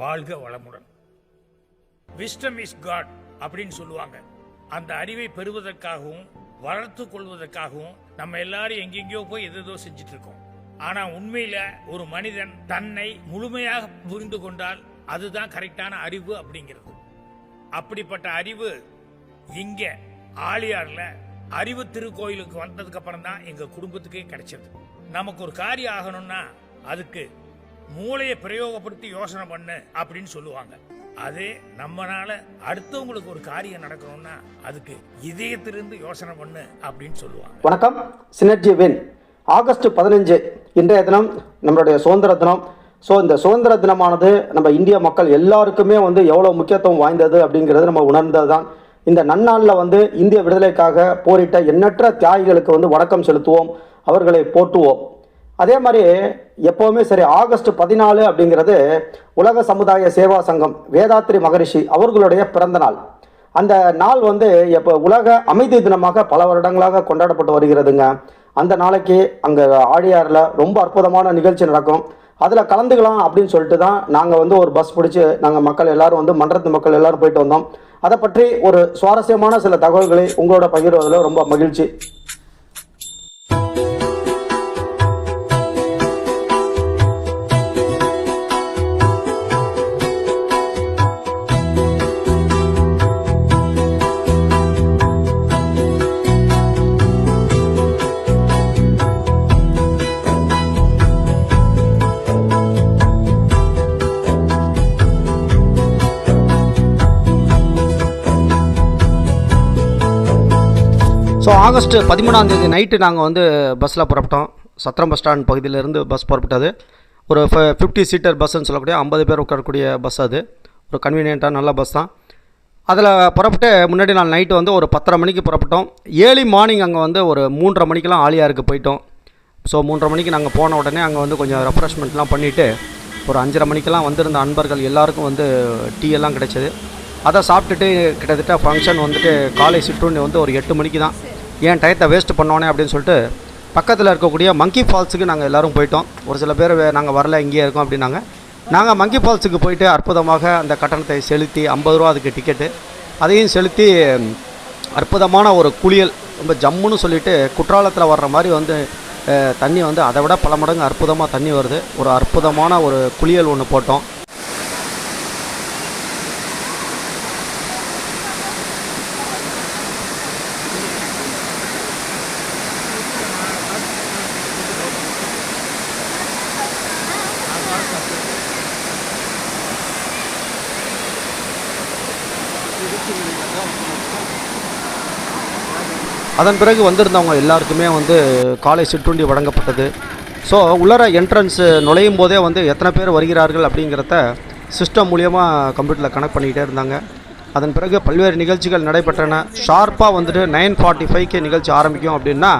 வாழ்க வளமுடன். Wisdom is God அப்படின்னு சொல்லுவாங்க. அந்த அறிவை பெறுவதற்காகவும் வளர்த்து கொள்வதற்காகவும் நம்ம எல்லாரும் எங்கெங்கயோ போய் எதோ செஞ்சுட்டு இருக்கோம். ஆனா உண்மையில ஒரு மனிதன் தன்னை முழுமையாக புரிந்து கொண்டால் அதுதான் கரெக்டான அறிவு அப்படிங்கிறது. அப்படிப்பட்ட அறிவு இங்க ஆழியார்ல அறிவு திருக்கோயிலுக்கு வந்ததுக்கு அப்புறம் தான் எங்க குடும்பத்துக்கே கிடைச்சது. நமக்கு ஒரு காரியம் ஆகணும்னா அதுக்கு மூளையை பிரயோகப்படுத்தி யோசனை பண்ணு அப்படின்னு சொல்லுவாங்க. அதே நம்மனால அடுத்தவங்களுக்கு ஒரு காரியம் நடக்கணும்னா அதுக்கு இதயத்திலிருந்து யோசனை பண்ணு அப்படின்னு சொல்லுவாங்க. வணக்கம். Synergy win. ஆகஸ்ட் 15 இன்றைய தினம் நம்மளுடைய சுதந்திர தினம். ஸோ இந்த சுதந்திர தினமானது நம்ம இந்திய மக்கள் எல்லாருக்குமே எவ்வளோ முக்கியத்துவம் வாய்ந்தது அப்படிங்கிறது நம்ம உணர்ந்தது தான். இந்த நன்னாளில் இந்திய விடுதலைக்காக போரிட்ட எண்ணற்ற தியாகிகளுக்கு வணக்கம் செலுத்துவோம், அவர்களை போற்றுவோம். அதே மாதிரி எப்போவுமே சரி, ஆகஸ்ட் 14 அப்படிங்கிறது உலக சமுதாய சேவா சங்கம் வேதாத்ரி மகரிஷி அவர்களுடைய பிறந்த நாள். அந்த நாள் எப்போ உலக அமைதி தினமாக பல வருடங்களாக கொண்டாடப்பட்டு வருகிறதுங்க. அந்த நாளைக்கு அங்கே ஆழியாரில் ரொம்ப அற்புதமான நிகழ்ச்சி நடக்கும். அதில் கலந்துக்கலாம் அப்படின்னு சொல்லிட்டு தான் நாங்கள் ஒரு பஸ் பிடிச்சி நாங்கள் மக்கள் எல்லாரும் மன்றத்து மக்கள் எல்லாரும் போயிட்டு வந்தோம். அதை பற்றி ஒரு சுவாரஸ்யமான சில தகவல்களை உங்களோட பகிர்வதில் ரொம்ப மகிழ்ச்சி. ஸோ ஆகஸ்ட் 13 நைட்டு நாங்கள் பஸ்ஸில் புறப்பட்டோம். சத்திரம் பஸ் ஸ்டாண்ட் பகுதியிலேருந்து பஸ் புறப்பட்டது. ஒரு 50 சீட்டர் பஸ்ஸுன்னு சொல்லக்கூடிய 50 பேர் உட்காரக்கூடிய பஸ். அது ஒரு கன்வீனியண்ட்டாக நல்ல பஸ் தான். அதில் புறப்பட்டு முன்னாடி நாள் நைட்டு ஒரு 10:30 மணிக்கு புறப்பட்டோம். ஏர்லி மார்னிங் அங்கே ஒரு 3:30 மணிக்கெலாம் ஆழியாருக்கு போயிட்டோம். ஸோ 3:30 மணிக்கு நாங்கள் போன உடனே அங்கே கொஞ்சம் ரெஃப்ரெஷ்மெண்ட்லாம் பண்ணிவிட்டு ஒரு 5:30 மணிக்கெலாம் வந்திருந்த அன்பர்கள் எல்லாருக்கும் டீ எல்லாம் கிடைச்சது. அதை சாப்பிட்டுட்டு கிட்டத்தட்ட ஃபங்க்ஷன் காலை சிற்றுண்டி ஒரு 8 மணிக்கு தான். ஏன் டயத்தை வேஸ்ட் பண்ணோன்னே அப்படின்னு சொல்லிட்டு பக்கத்தில் இருக்கக்கூடிய மங்கி ஃபால்ஸுக்கு நாங்கள் எல்லோரும் போயிட்டோம். ஒரு சில பேர் நாங்கள் வரல, இங்கேயே இருக்கோம் அப்படின்னாங்க. நாங்கள் மங்கி ஃபால்ஸுக்கு போயிட்டு அற்புதமாக அந்த கட்டணத்தை செலுத்தி 50 ரூபா அதுக்கு டிக்கெட்டு, அதையும் செலுத்தி அற்புதமான ஒரு குளியல், ரொம்ப ஜம்முன்னு சொல்லிவிட்டு குற்றாலத்தில் வர்ற மாதிரி தண்ணி அதை விட பல மடங்கு அற்புதமாக தண்ணி வருது. ஒரு அற்புதமான ஒரு குளியல் ஒன்று போட்டோம். அதன் பிறகு வந்திருந்தவங்க எல்லாருக்குமே காலை சிற்றுண்டி வழங்கப்பட்டது. ஸோ உள்ளர என்ட்ரன்ஸ் நுழையும் போதே எத்தனை பேர் வருகிறார்கள் அப்படிங்கிறத சிஸ்டம் மூலியமாக கம்ப்யூட்டரில் கனெக்ட் பண்ணிக்கிட்டே இருந்தாங்க. அதன் பிறகு பல்வேறு நிகழ்ச்சிகள் நடைபெற்றன. ஷார்ப்பாக 9:45 நிகழ்ச்சி ஆரம்பிக்கும் அப்படின்னா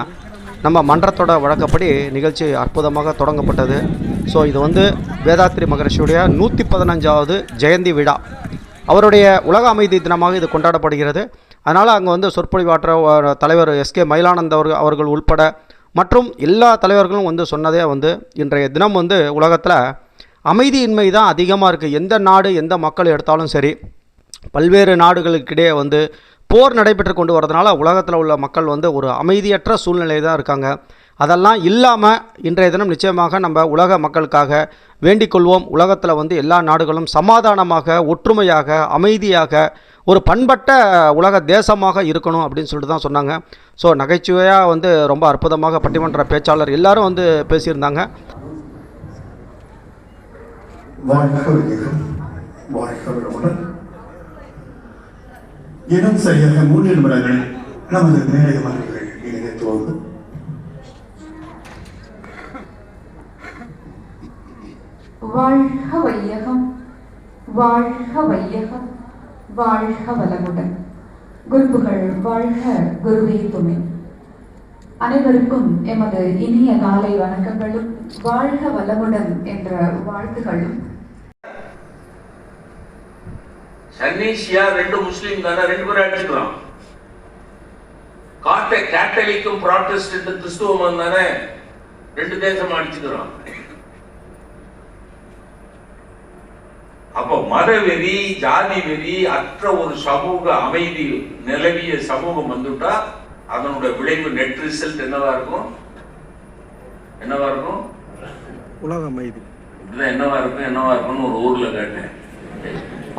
நம்ம மன்றத்தோட வழக்கப்படி நிகழ்ச்சி அற்புதமாக தொடங்கப்பட்டது. ஸோ இது வேதாத்ரி மகரிஷியுடைய 115வது ஜெயந்தி விழா, அவருடைய உலக அமைதி தினமாக இது கொண்டாடப்படுகிறது. அதனால் அங்கே சொற்பொழிவாற்ற தலைவர் எஸ்கே மயிலானந்த் அவர்கள் உள்பட மற்றும் எல்லா தலைவர்களும் சொன்னதே இன்றைய தினம் உலகத்தில் அமைதியின்மை தான் அதிகமாக இருக்குது. எந்த நாடு எந்த மக்கள் எடுத்தாலும் சரி, பல்வேறு நாடுகளுக்கிடையே போர் நடைபெற்று கொண்டு வரதுனால உலகத்தில் உள்ள மக்கள் ஒரு அமைதியற்ற சூழ்நிலை தான் இருக்காங்க. அதெல்லாம் இல்லாமல் இன்றைய தினம் நிச்சயமாக நம்ம உலக மக்களுக்காக வேண்டிக் கொள்வோம். உலகத்தில் எல்லா நாடுகளும் சமாதானமாக, ஒற்றுமையாக, அமைதியாக, ஒரு பண்பட்ட உலக தேசமாக இருக்கணும் அப்படின்னு சொல்லிட்டு தான் சொன்னாங்க. ஸோ நகைச்சுவையாக ரொம்ப அற்புதமாக பட்டிமன்ற பேச்சாளர் எல்லாரும் பேசியிருந்தாங்க. இன்னும் சரியாக 3 நிமிடங்கள் நமது மேலக மரங்கள் இணைத்துவோம். வாழ்க வையகம், வாழ்க வையகம், வாழ்க வளமுடன். குருபுகள் வாழ்க, குருவே துணை. அனைவருக்கும் எமது இனிய காலை வணக்கங்களும் வாழ்க வளமுடன் என்ற வாழ்த்துகளும். சன்னீசியா 2 முஸ்லீம் தானே, 2 பேரும் அடிச்சுக்கலாம். கேத்தலிக்கும் புராட்டஸ்டன்ட் கிறிஸ்துவம் தானே, 2 தேசம் அடிச்சுக்கிறோம். அப்போ மதவெறி, ஜாதி வெறி அற்ற ஒரு சமூக அமைதி நிலவிய சமூகம் வந்துட்டா அதனுடைய விளைவு நெட் ரிசல்ட் என்னவா இருக்கும்? என்னவா இருக்கும்? உலக அமைதி. இப்படிதான் என்னவா இருக்கும்னு ஒரு ஊர்ல கேட்டேன்.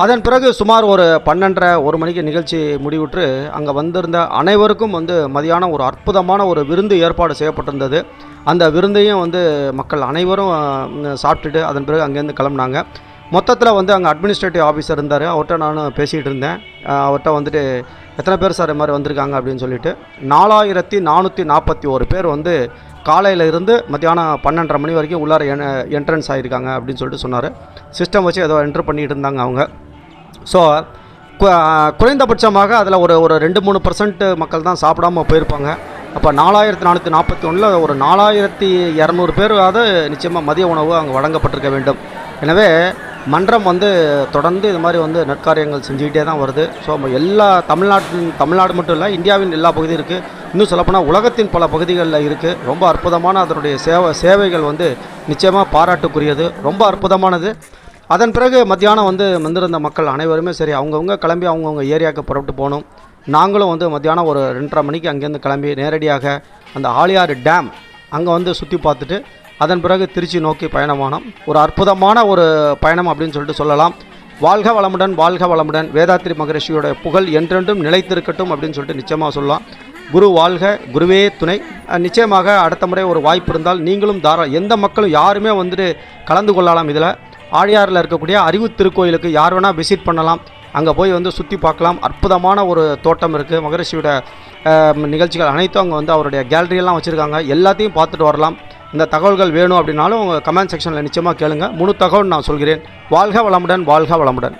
அதன் பிறகு சுமார் ஒரு 12:30-1 மணிக்கு நிகழ்ச்சி முடிவுற்று அங்கே வந்திருந்த அனைவருக்கும் வந்து மதியானம் ஒரு அற்புதமான ஒரு விருந்து ஏற்பாடு செய்யப்பட்டிருந்தது. அந்த விருந்தையும் வந்து மக்கள் அனைவரும் சாப்பிட்டுட்டு அதன் பிறகு அங்கேருந்து கிளம்புனாங்க. மொத்தத்தில் வந்து அங்கே அட்மினிஸ்ட்ரேட்டிவ் ஆஃபீஸர் இருந்தார். அவர்கிட்ட நான் பேசிகிட்டு இருந்தேன். அவர்கிட்ட வந்துட்டு எத்தனை பேர் சார் இது மாதிரி வந்திருக்காங்க அப்படின்னு சொல்லிட்டு 4441 பேர் வந்து காலையில் இருந்து மத்தியானம் 12:30 மணி வரைக்கும் உள்ளார என்ட்ரன்ஸ் ஆகியிருக்காங்க அப்படின்னு சொல்லிட்டு சொன்னார். சிஸ்டம் வச்சு ஏதோ என்ட்ரு பண்ணிகிட்டு இருந்தாங்க அவங்க. ஸோ குறைந்தபட்சமாக அதில் ஒரு 2-3% மக்கள் தான் சாப்பிடாமல் போயிருப்பாங்க. அப்போ 4441 ஒரு 4200 பேராவது நிச்சயமாக மதிய உணவு அங்கே வழங்கப்பட்டிருக்க வேண்டும். எனவே மன்றம் வந்து தொடர்ந்து இது மாதிரி வந்து நற்காரியங்கள் செஞ்சுக்கிட்டே தான் வருது. ஸோ எல்லா தமிழ்நாடு மட்டும் இல்லை, இந்தியாவின் எல்லா பகுதியும் இருக்குது. இன்னும் சொல்லப்போனால் உலகத்தின் பல பகுதிகளில் இருக்குது. ரொம்ப அற்புதமான அதனுடைய சேவைகள் வந்து நிச்சயமாக பாராட்டுக்குரியது, ரொம்ப அற்புதமானது. அதன் பிறகு மத்தியானம் வந்து வந்திருந்த மக்கள் அனைவருமே சரி அவங்கவுங்க கிளம்பி அவங்கவுங்க ஏரியாவுக்கு புறப்பட்டு போகணும். நாங்களும் வந்து மத்தியானம் ஒரு 2:30 மணிக்கு அங்கேருந்து கிளம்பி நேரடியாக அந்த ஆழியாறு டேம் அங்கே வந்து சுற்றி பார்த்துட்டு அதன் பிறகு திருச்சி நோக்கி பயணமானோம். ஒரு அற்புதமான ஒரு பயணம் அப்படின்னு சொல்லிட்டு சொல்லலாம். வாழ்க வளமுடன், வாழ்க வளமுடன். வேதாத்ரி மகரிஷியோட புகழ் என்றென்றும் நிலைத்திருக்கட்டும் அப்படின்னு சொல்லிட்டு நிச்சயமாக சொல்லலாம். குரு வாழ்க, குருவே துணை. நிச்சயமாக அடுத்த முறை ஒரு வாய்ப்பு இருந்தால் நீங்களும் எந்த மக்களும் யாருமே வந்துட்டு கலந்து கொள்ளலாம். இதில் ஆழியாறில் இருக்கக்கூடிய அறிவு திருக்கோயிலுக்கு யார் வேணால் விசிட் பண்ணலாம். அங்கே போய் வந்து சுற்றி பார்க்கலாம். அற்புதமான ஒரு தோட்டம் இருக்குது. மகரிஷியோட நிகழ்ச்சிகள் அனைத்தும் அங்கே வந்து அவருடைய கேலரியெல்லாம் வச்சுருக்காங்க. எல்லாத்தையும் பார்த்துட்டு வரலாம். இந்த தகவல்கள் வேணும் அப்படின்னாலும் உங்கள் கமெண்ட் செக்ஷனில் நிச்சயமாக கேளுங்க. முழு தகவல் நான் சொல்கிறேன். வாழ்க வளமுடன், வாழ்க வளமுடன்.